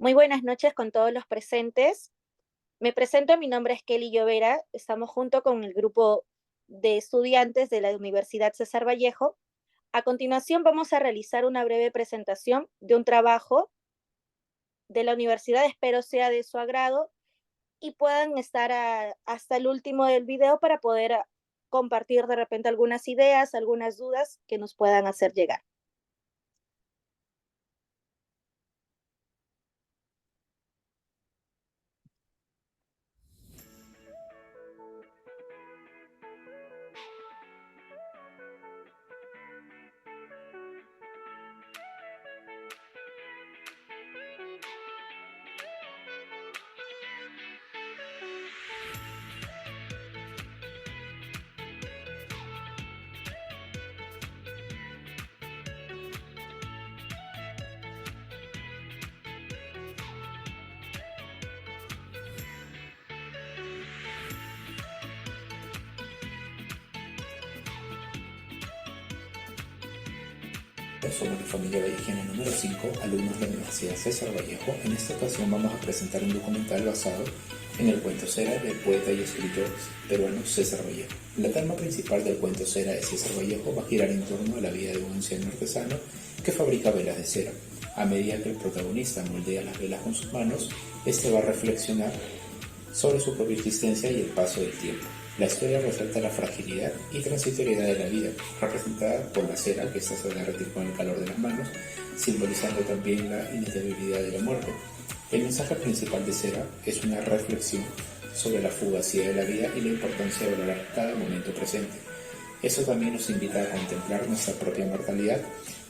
Muy buenas noches con todos los presentes. Me presento, mi nombre es Kelly Llovera. Estamos junto con el grupo de estudiantes de la Universidad César Vallejo. A continuación vamos a realizar una breve presentación de un trabajo de la universidad. Espero sea de su agrado y puedan estar hasta el último del video para poder compartir de repente algunas ideas, algunas dudas que nos puedan hacer llegar. Somos la familia vallejana número 5, alumnos de la Universidad César Vallejo. En esta ocasión vamos a presentar un documental basado en el cuento Cera del poeta y escritor peruano César Vallejo. La trama principal del cuento Cera de César Vallejo va a girar en torno a la vida de un anciano artesano que fabrica velas de cera. A medida que el protagonista moldea las velas con sus manos, este va a reflexionar sobre su propia existencia y el paso del tiempo. La historia resalta la fragilidad y transitoriedad de la vida, representada por la cera que ésta se va a derretir con el calor de las manos, simbolizando también la inevitabilidad de la muerte. El mensaje principal de Cera es una reflexión sobre la fugacidad de la vida y la importancia de valorar cada momento presente. Eso también nos invita a contemplar nuestra propia mortalidad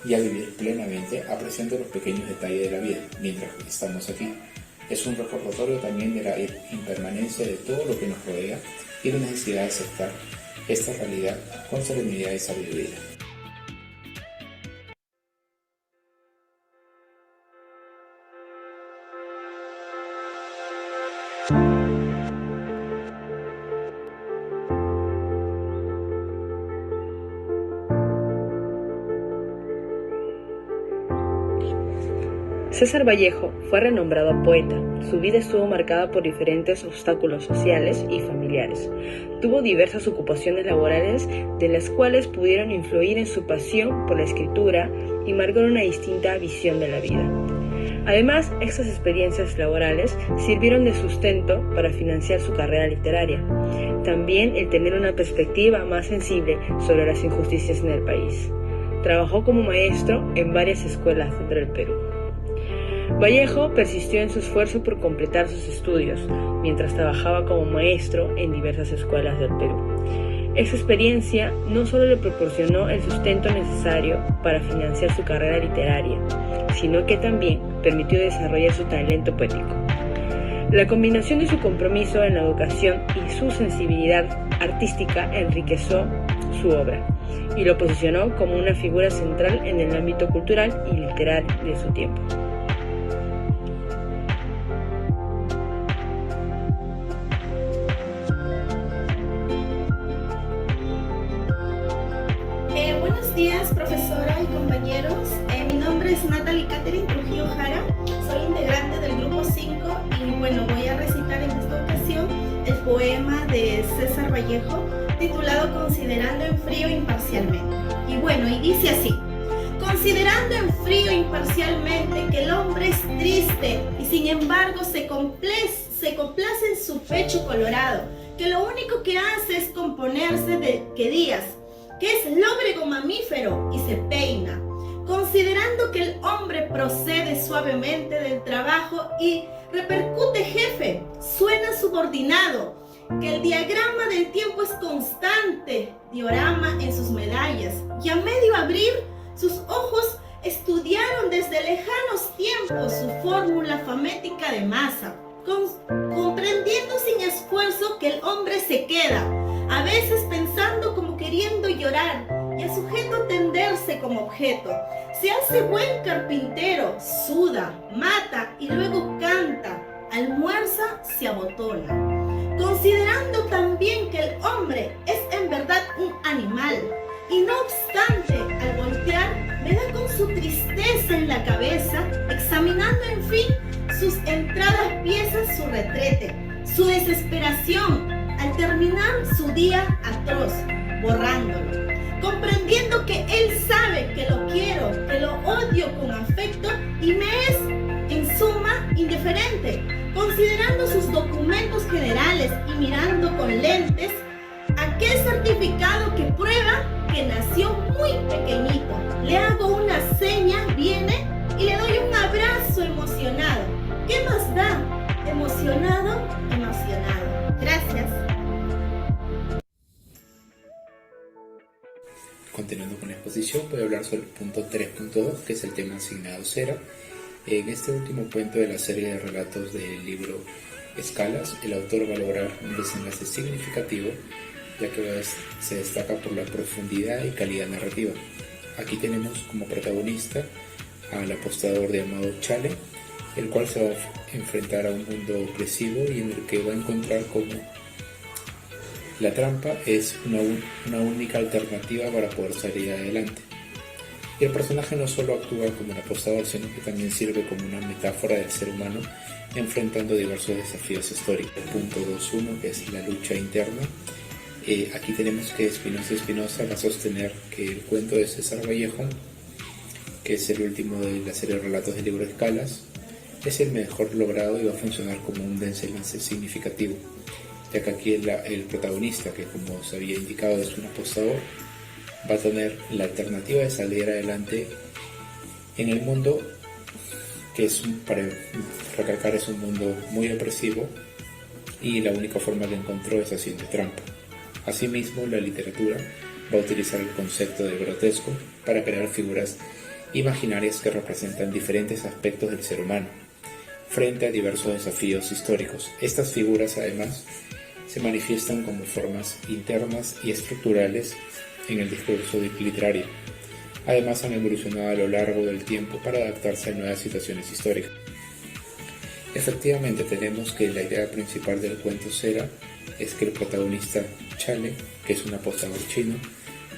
y a vivir plenamente apreciando los pequeños detalles de la vida mientras estamos aquí. Es un recordatorio también de la impermanencia de todo lo que nos rodea y la necesidad de aceptar esta realidad con serenidad y sabiduría. César Vallejo fue renombrado poeta. Su vida estuvo marcada por diferentes obstáculos sociales y familiares. Tuvo diversas ocupaciones laborales, de las cuales pudieron influir en su pasión por la escritura y marcar una distinta visión de la vida. Además, estas experiencias laborales sirvieron de sustento para financiar su carrera literaria. También el tener una perspectiva más sensible sobre las injusticias en el país. Trabajó como maestro en varias escuelas del Perú. Vallejo persistió en su esfuerzo por completar sus estudios, mientras trabajaba como maestro en diversas escuelas del Perú. Esa experiencia no solo le proporcionó el sustento necesario para financiar su carrera literaria, sino que también permitió desarrollar su talento poético. La combinación de su compromiso en la educación y su sensibilidad artística enriqueció su obra y lo posicionó como una figura central en el ámbito cultural y literario de su tiempo. Buenos días, profesora y compañeros. Mi nombre es Natalie Catherine Trujillo Jara. Soy integrante del grupo 5 y bueno, voy a recitar en esta ocasión el poema de César Vallejo titulado Considerando en frío imparcialmente. Y bueno, y dice así: considerando en frío imparcialmente que el hombre es triste y sin embargo se complace en su pecho colorado, que lo único que hace es componerse de que días, que es lóbrego mamífero y se peina, considerando que el hombre procede suavemente del trabajo y repercute jefe, suena subordinado, que el diagrama del tiempo es constante, diorama en sus medallas, y a medio abrir sus ojos estudiaron desde lejanos tiempos su fórmula famética de masa, comprendiendo sin esfuerzo que el hombre se queda, a veces pensando como queriendo llorar, y a sujeto tenderse como objeto. Se hace buen carpintero, suda, mata y luego canta, almuerza, se abotona. Considerando también que el hombre es en verdad un animal, y no obstante, al voltear, me da con su tristeza en la cabeza, examinando en fin sus entradas piezas su retrete, su desesperación al terminar su día atroz, borrándolo, comprendiendo que él sabe que lo quiero, que lo odio con afecto y me es, en suma, indiferente, considerando sus documentos generales y mirando con lentes aquel certificado que prueba que nació muy pequeñito. Le hago una seña, viene y le doy un abrazo emocionado. ¿Qué más da? Emocionado, emocionado. Gracias. Continuando con la exposición, voy a hablar sobre el punto 3.2, que es el tema asignado cera. En este último cuento de la serie de relatos del libro Escalas, el autor va a lograr un desenlace significativo, ya que se destaca por la profundidad y calidad narrativa. Aquí tenemos como protagonista al apostador llamado Chale, el cual se va a enfrentar a un mundo opresivo y en el que va a encontrar como la trampa es una única alternativa para poder salir adelante. Y el personaje no solo actúa como un apostador, sino que también sirve como una metáfora del ser humano enfrentando diversos desafíos históricos. El punto 2.1, que es la lucha interna. Aquí tenemos que Espinosa va a sostener que el cuento de César Vallejo, que es el último de la serie de relatos del libro Escalas, es el mejor logrado y va a funcionar como un desenlace significativo, ya que aquí el protagonista, que como se había indicado es un apostador, va a tener la alternativa de salir adelante en el mundo que para recalcar, es un mundo muy opresivo y la única forma que encontró es haciendo trampa. Asimismo, la literatura va a utilizar el concepto de grotesco para crear figuras imaginarias que representan diferentes aspectos del ser humano frente a diversos desafíos históricos. Estas figuras, además, se manifiestan como formas internas y estructurales en el discurso literario. Además, han evolucionado a lo largo del tiempo para adaptarse a nuevas situaciones históricas. Efectivamente, tenemos que la idea principal del cuento Cera es que el protagonista Chale, que es un apostador chino,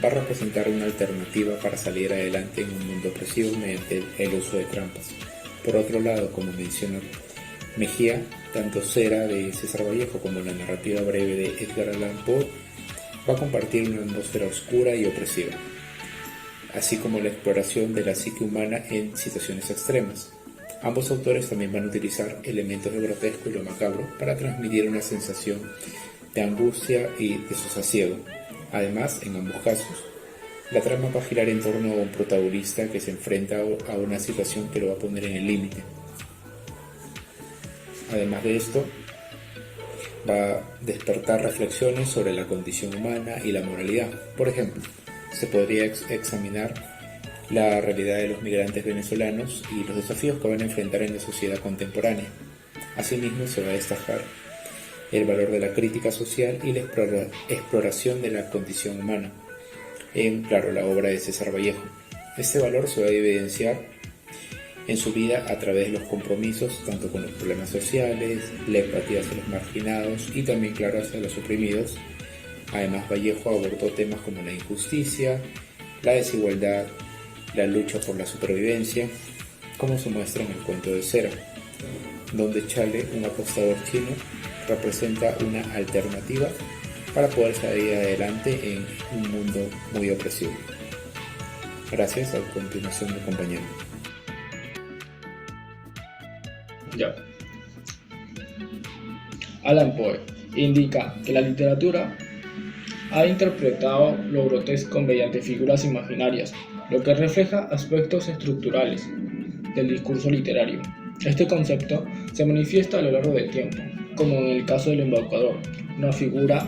va a representar una alternativa para salir adelante en un mundo opresivo mediante el uso de trampas. Por otro lado, como menciona Mejía, tanto Cera de César Vallejo como la narrativa breve de Edgar Allan Poe va a compartir una atmósfera oscura y opresiva, así como la exploración de la psique humana en situaciones extremas. Ambos autores también van a utilizar elementos de grotesco y lo macabro para transmitir una sensación de angustia y desasosiego. Además, en ambos casos, la trama va a girar en torno a un protagonista que se enfrenta a una situación que lo va a poner en el límite. Además de esto, va a despertar reflexiones sobre la condición humana y la moralidad. Por ejemplo, se podría examinar la realidad de los migrantes venezolanos y los desafíos que van a enfrentar en la sociedad contemporánea. Asimismo, se va a destacar el valor de la crítica social y la exploración de la condición humana en, claro, la obra de César Vallejo. Este valor se va a evidenciar en su vida a través de los compromisos tanto con los problemas sociales, la empatía hacia los marginados y también, claro, hacia los oprimidos. Además, Vallejo abordó temas como la injusticia, la desigualdad, la lucha por la supervivencia, como se muestra en el cuento de Cera, donde Chale, un apostador chino, representa una alternativa para poder salir adelante en un mundo muy opresivo. Gracias. A continuación, mi compañero. Ya. Allan Poe indica que la literatura ha interpretado lo grotesco mediante figuras imaginarias, lo que refleja aspectos estructurales del discurso literario. Este concepto se manifiesta a lo largo del tiempo, como en el caso del embaucador, una figura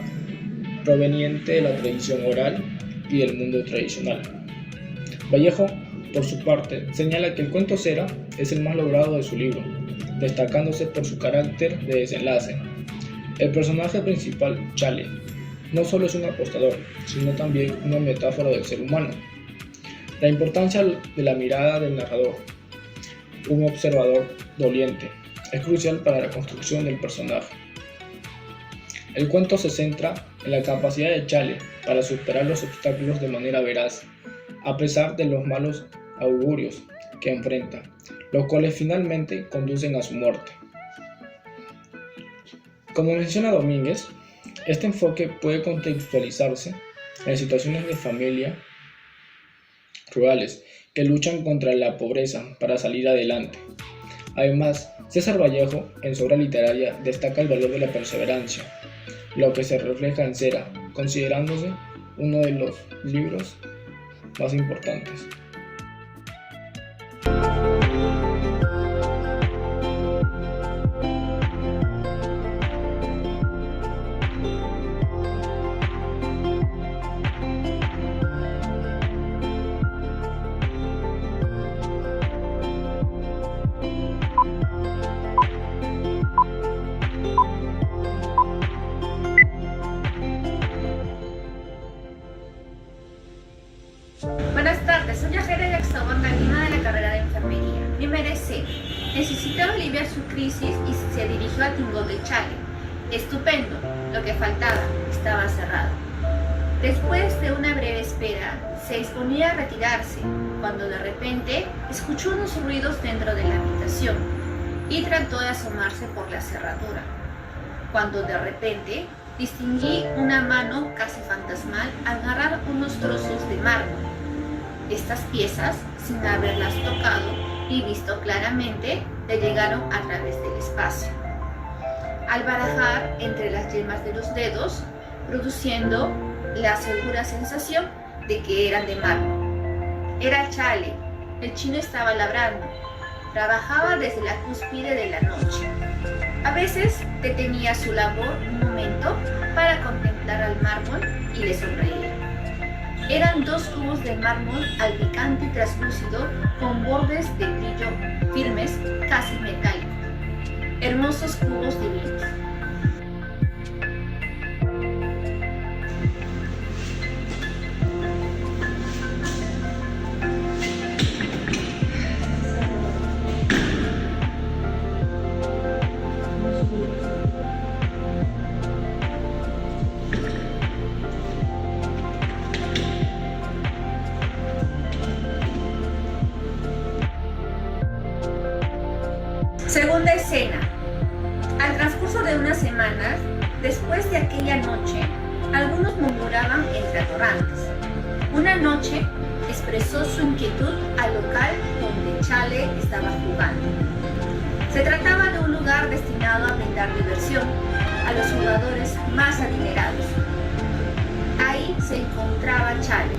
proveniente de la tradición oral y del mundo tradicional. Vallejo, por su parte, señala que el cuento Cera es el más logrado de su libro, destacándose por su carácter de desenlace. El personaje principal, Chale, no solo es un apostador, sino también una metáfora del ser humano. La importancia de la mirada del narrador, un observador doliente, es crucial para la construcción del personaje. El cuento se centra en la capacidad de Chale para superar los obstáculos de manera veraz, a pesar de los malos augurios que enfrenta. los cuales finalmente conducen a su muerte. Como menciona Domínguez, este enfoque puede contextualizarse en situaciones de familia rurales que luchan contra la pobreza para salir adelante. Además, César Vallejo, en su obra literaria, destaca el valor de la perseverancia, lo que se refleja en Cera, considerándose uno de los libros más importantes. Buenas tardes, soy Yajera Yaxaban, alumna de la carrera de enfermería. Primera escena. Necesitaba aliviar su crisis y se dirigió a Tingó de Chale. Estupendo, lo que faltaba, estaba cerrado. Después de una breve espera, se disponía a retirarse, cuando de repente escuchó unos ruidos dentro de la habitación y trató de asomarse por la cerradura. Cuando de repente distinguí una mano casi fantasmal agarrar unos trozos de mármol. Estas piezas, sin haberlas tocado y visto claramente, le llegaron a través del espacio. Al barajar entre las yemas de los dedos, produciendo la segura sensación de que eran de mármol. Era Chale, el chino estaba labrando, trabajaba desde la cúspide de la noche. A veces detenía su labor un momento para contemplar al mármol y le sonreía. Eran 2 cubos de mármol albicante y translúcido con bordes de brillo firmes, casi metálicos. Hermosos cubos divinos. Segunda escena. Al transcurso de unas semanas, después de aquella noche, algunos murmuraban entre atorrantes. Una noche expresó su inquietud al local donde Chale estaba jugando. Se trataba de un lugar destinado a brindar diversión a los jugadores más adinerados. Ahí se encontraba Chale.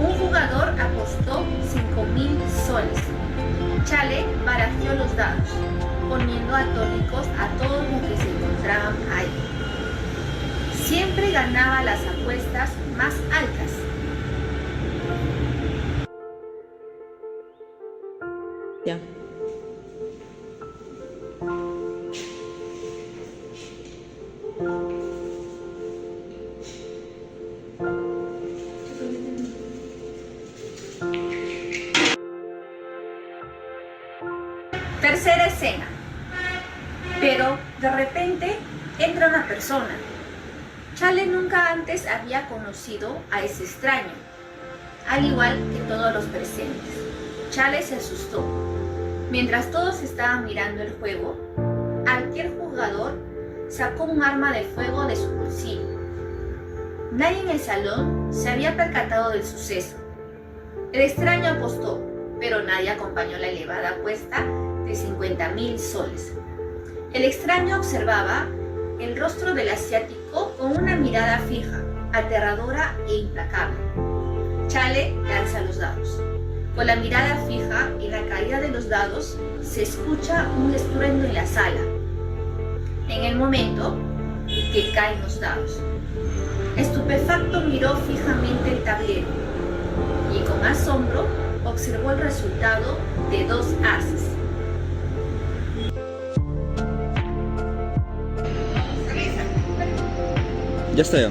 Un jugador apostó 5.000 soles. Chale barajeó los dados, poniendo atónicos a todos los que se encontraban ahí. Siempre ganaba las apuestas más altas. Ya. Tercera escena. Pero de repente entra una persona. Chale nunca antes había conocido a ese extraño, al igual que todos los presentes. Chale se asustó. Mientras todos estaban mirando el juego, aquel jugador sacó un arma de fuego de su bolsillo. Nadie en el salón se había percatado del suceso. El extraño apostó, pero nadie acompañó la elevada apuesta de 50.000 soles. El extraño observaba el rostro del asiático con una mirada fija, aterradora e implacable. Chale lanza los dados. Con la mirada fija y la caída de los dados, se escucha un estruendo en la sala. En el momento que caen los dados, estupefacto miró fijamente el tablero y con asombro observó el resultado de 2 ases. Ya está ya.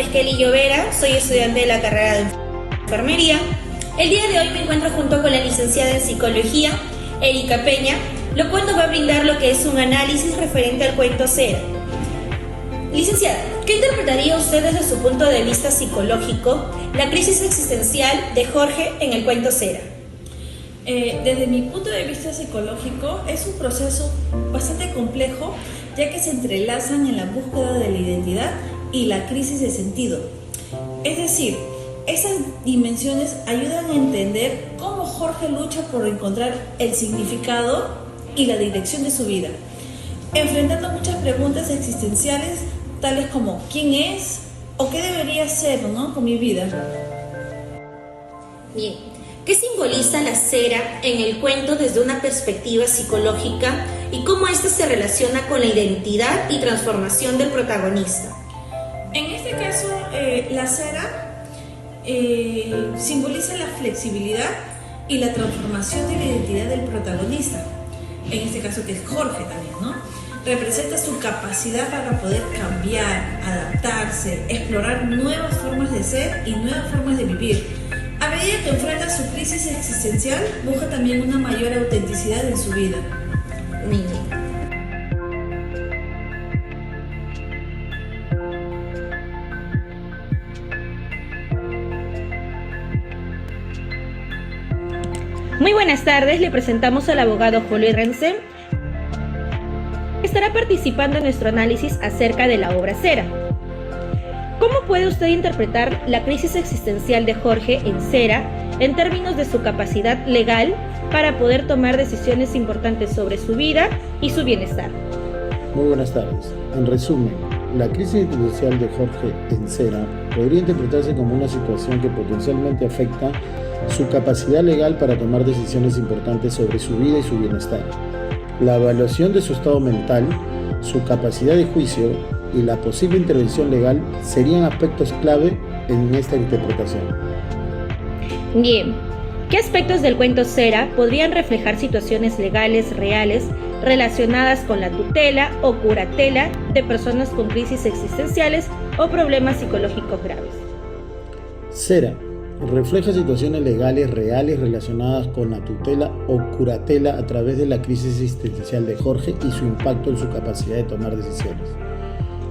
nombre es Kelly Llovera, soy estudiante de la carrera de enfermería. El día de hoy me encuentro junto con la licenciada en psicología, Erika Peña, lo cual nos va a brindar lo que es un análisis referente al cuento Cera. Licenciada, ¿qué interpretaría usted desde su punto de vista psicológico la crisis existencial de Jorge en el cuento Cera? Desde mi punto de vista psicológico es un proceso bastante complejo, ya que se entrelazan en la búsqueda de la identidad y la crisis de sentido. Es decir, esas dimensiones ayudan a entender cómo Jorge lucha por encontrar el significado y la dirección de su vida, enfrentando muchas preguntas existenciales tales como ¿quién es? ¿O qué debería ser, ¿no?, con mi vida? Bien, ¿qué simboliza la cera en el cuento desde una perspectiva psicológica y cómo ésta se relaciona con la identidad y transformación del protagonista? En este caso, la cera simboliza la flexibilidad y la transformación de la identidad del protagonista, en este caso que es Jorge también, ¿no? Representa su capacidad para poder cambiar, adaptarse, explorar nuevas formas de ser y nuevas formas de vivir. A medida que enfrenta su crisis existencial, busca también una mayor autenticidad en su vida. Muy buenas tardes, le presentamos al abogado Julio Rensen. Estará participando en nuestro análisis acerca de la obra Cera. ¿Cómo puede usted interpretar la crisis existencial de Jorge en Cera en términos de su capacidad legal para poder tomar decisiones importantes sobre su vida y su bienestar? Muy buenas tardes. En resumen, la crisis existencial de Jorge en Cera podría interpretarse como una situación que potencialmente afecta su capacidad legal para tomar decisiones importantes sobre su vida y su bienestar. La evaluación de su estado mental, su capacidad de juicio y la posible intervención legal serían aspectos clave en esta interpretación. Bien, ¿qué aspectos del cuento Cera podrían reflejar situaciones legales reales relacionadas con la tutela o curatela de personas con crisis existenciales o problemas psicológicos graves? Cera refleja situaciones legales reales relacionadas con la tutela o curatela a través de la crisis existencial de Jorge y su impacto en su capacidad de tomar decisiones.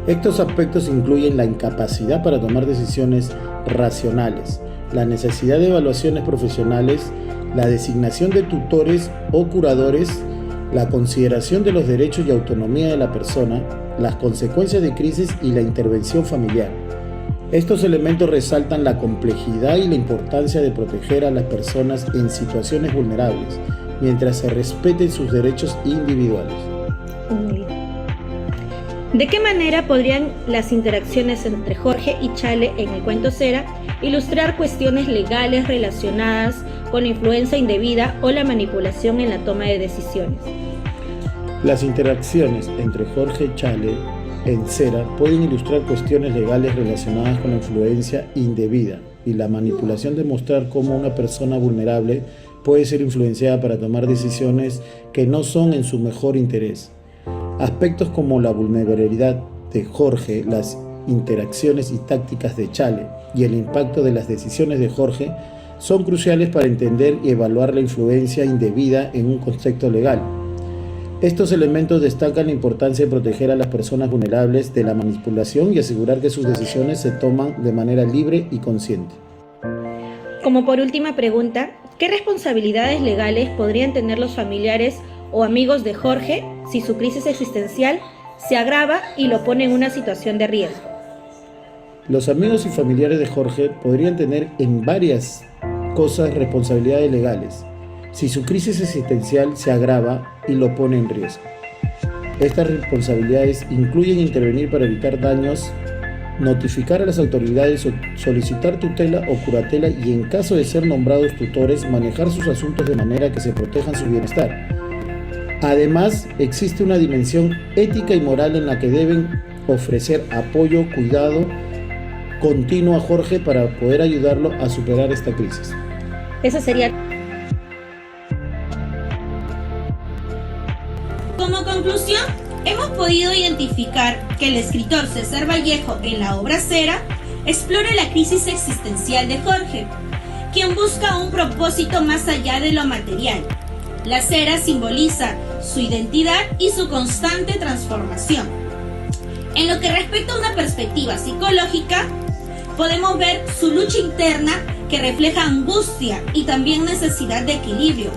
Estos aspectos incluyen la incapacidad para tomar decisiones racionales, la necesidad de evaluaciones profesionales, la designación de tutores o curadores, la consideración de los derechos y autonomía de la persona, las consecuencias de crisis y la intervención familiar. Estos elementos resaltan la complejidad y la importancia de proteger a las personas en situaciones vulnerables, mientras se respeten sus derechos individuales. ¿De qué manera podrían las interacciones entre Jorge y Chale en el cuento Cera ilustrar cuestiones legales relacionadas con la influencia indebida o la manipulación en la toma de decisiones? Las interacciones entre Jorge y Chale en Cera pueden ilustrar cuestiones legales relacionadas con la influencia indebida y la manipulación, de mostrar cómo una persona vulnerable puede ser influenciada para tomar decisiones que no son en su mejor interés. Aspectos como la vulnerabilidad de Jorge, las interacciones y tácticas de Chale y el impacto de las decisiones de Jorge son cruciales para entender y evaluar la influencia indebida en un contexto legal. Estos elementos destacan la importancia de proteger a las personas vulnerables de la manipulación y asegurar que sus decisiones se toman de manera libre y consciente. Como por última pregunta, ¿qué responsabilidades legales podrían tener los familiares o amigos de Jorge si su crisis existencial se agrava y lo pone en una situación de riesgo? Los amigos y familiares de Jorge podrían tener en varias cosas responsabilidades legales si su crisis existencial se agrava y lo pone en riesgo. Estas responsabilidades incluyen intervenir para evitar daños, notificar a las autoridades, solicitar tutela o curatela y, en caso de ser nombrados tutores, manejar sus asuntos de manera que se protejan su bienestar. Además, existe una dimensión ética y moral en la que deben ofrecer apoyo, cuidado continuo a Jorge para poder ayudarlo a superar esta crisis. Eso sería. Como conclusión, hemos podido identificar que el escritor César Vallejo en la obra Cera explora la crisis existencial de Jorge, quien busca un propósito más allá de lo material. La cera simboliza su identidad y su constante transformación. En lo que respecta a una perspectiva psicológica, podemos ver su lucha interna que refleja angustia y también necesidad de equilibrio,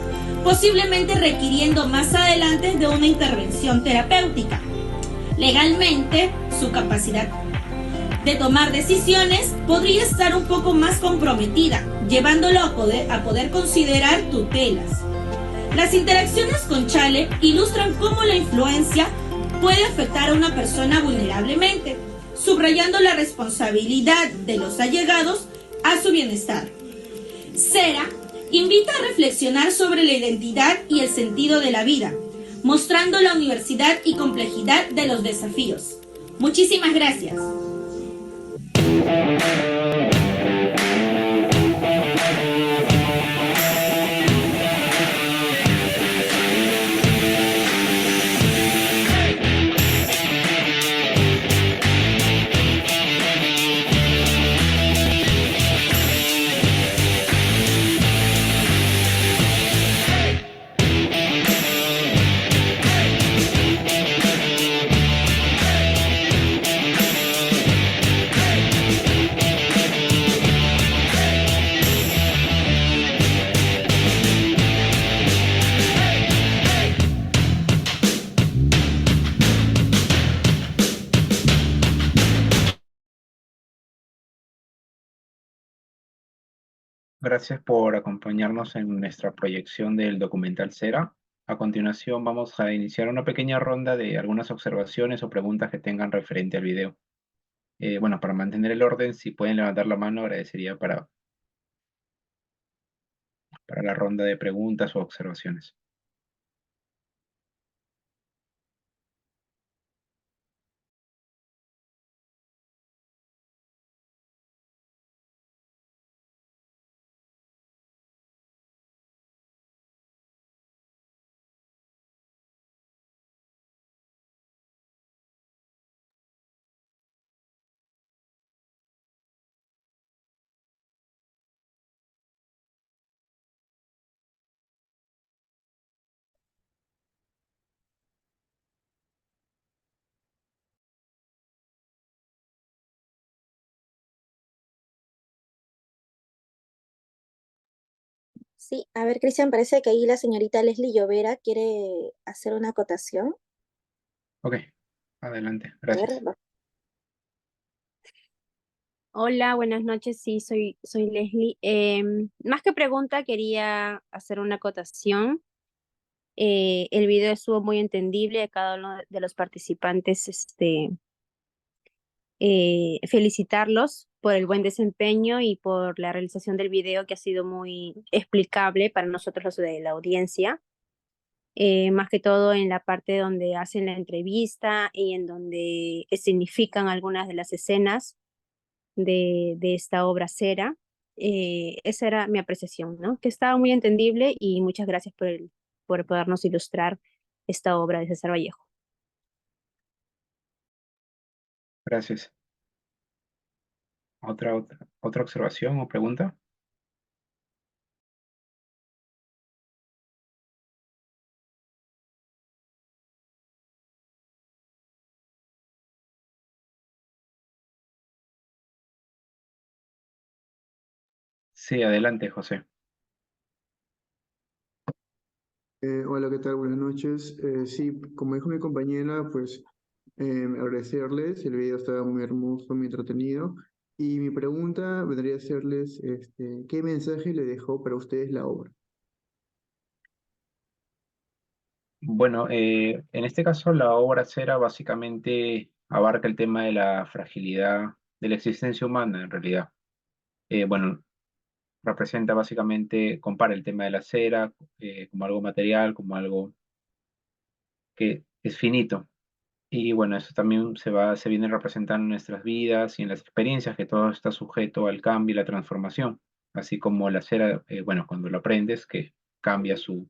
posiblemente requiriendo más adelante de una intervención terapéutica. Legalmente, su capacidad de tomar decisiones podría estar un poco más comprometida, llevándolo a poder considerar tutelas. Las interacciones con Chale ilustran cómo la influencia puede afectar a una persona vulnerablemente, subrayando la responsabilidad de los allegados a su bienestar. Cera invita a reflexionar sobre la identidad y el sentido de la vida, mostrando la universidad y complejidad de los desafíos. Muchísimas gracias. Gracias por acompañarnos en nuestra proyección del documental Cera. A continuación vamos a iniciar una pequeña ronda de algunas observaciones o preguntas que tengan referente al video. Bueno, para mantener el orden, si pueden levantar la mano, agradecería para la ronda de preguntas o observaciones. Sí, a ver, Cristian, parece que ahí la señorita Leslie Llovera quiere hacer una acotación. Ok, adelante, A ver, gracias. Hola, buenas noches. Sí, soy Leslie. Más que pregunta, quería hacer una acotación. El video estuvo muy entendible a cada uno de los participantes, felicitarlos por el buen desempeño y por la realización del video que ha sido muy explicable para nosotros los de la audiencia. Más que todo en la parte donde hacen la entrevista y en donde significan algunas de las escenas de esta obra Cera. Esa era mi apreciación, ¿no? Que estaba muy entendible y muchas gracias por podernos ilustrar esta obra de César Vallejo. Gracias. ¿Otra observación o pregunta? Sí, adelante, José. Hola, ¿qué tal? Buenas noches. Sí, como dijo mi compañera, pues agradecerles, el video estaba muy hermoso, muy entretenido. Y mi pregunta vendría a serles, ¿qué mensaje le dejó para ustedes la obra? Bueno, en este caso la obra Cera básicamente abarca el tema de la fragilidad de la existencia humana en realidad. Bueno, representa básicamente, compara el tema de la cera como algo material, como algo que es finito. Y bueno, eso también se viene representando en nuestras vidas y en las experiencias, que todo está sujeto al cambio y la transformación, así como la cera, bueno, cuando lo aprendes, que cambia su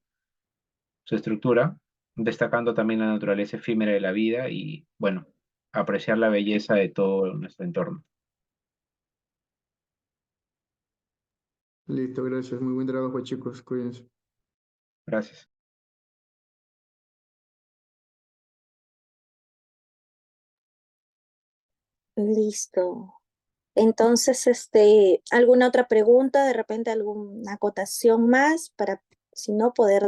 estructura, destacando también la naturaleza efímera de la vida y, bueno, apreciar la belleza de todo nuestro entorno. Listo, gracias. Muy buen trabajo, chicos. Cuídense. Gracias. Listo. Entonces, ¿alguna otra pregunta? De repente alguna acotación más para, si no, poder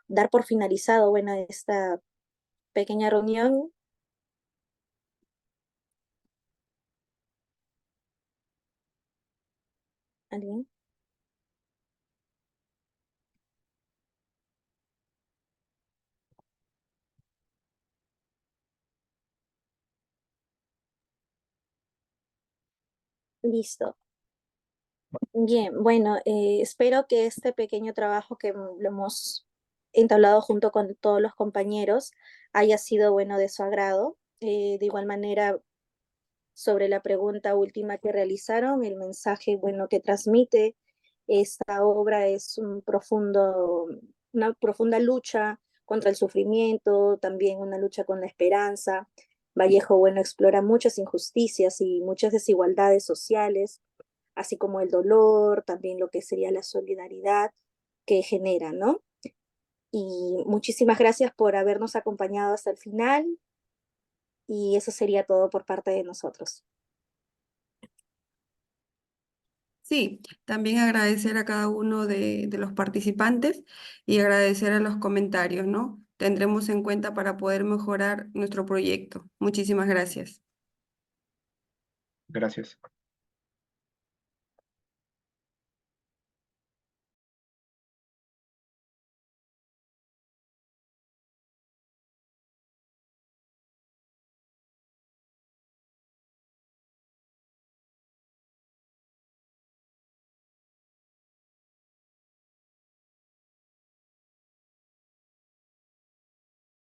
dar por finalizado, bueno, esta pequeña reunión. ¿Alguien? Listo. Bien, bueno, espero que este pequeño trabajo que lo hemos entablado junto con todos los compañeros haya sido, bueno, de su agrado. De igual manera, sobre la pregunta última que realizaron, el mensaje, bueno, que transmite esta obra es una profunda lucha contra el sufrimiento, también una lucha con la esperanza. Vallejo, bueno, explora muchas injusticias y muchas desigualdades sociales, así como el dolor, también lo que sería la solidaridad que genera, ¿no? Y muchísimas gracias por habernos acompañado hasta el final, y eso sería todo por parte de nosotros. Sí, también agradecer a cada uno de los participantes y agradecer a los comentarios, ¿no? Tendremos en cuenta para poder mejorar nuestro proyecto. Muchísimas gracias. Gracias.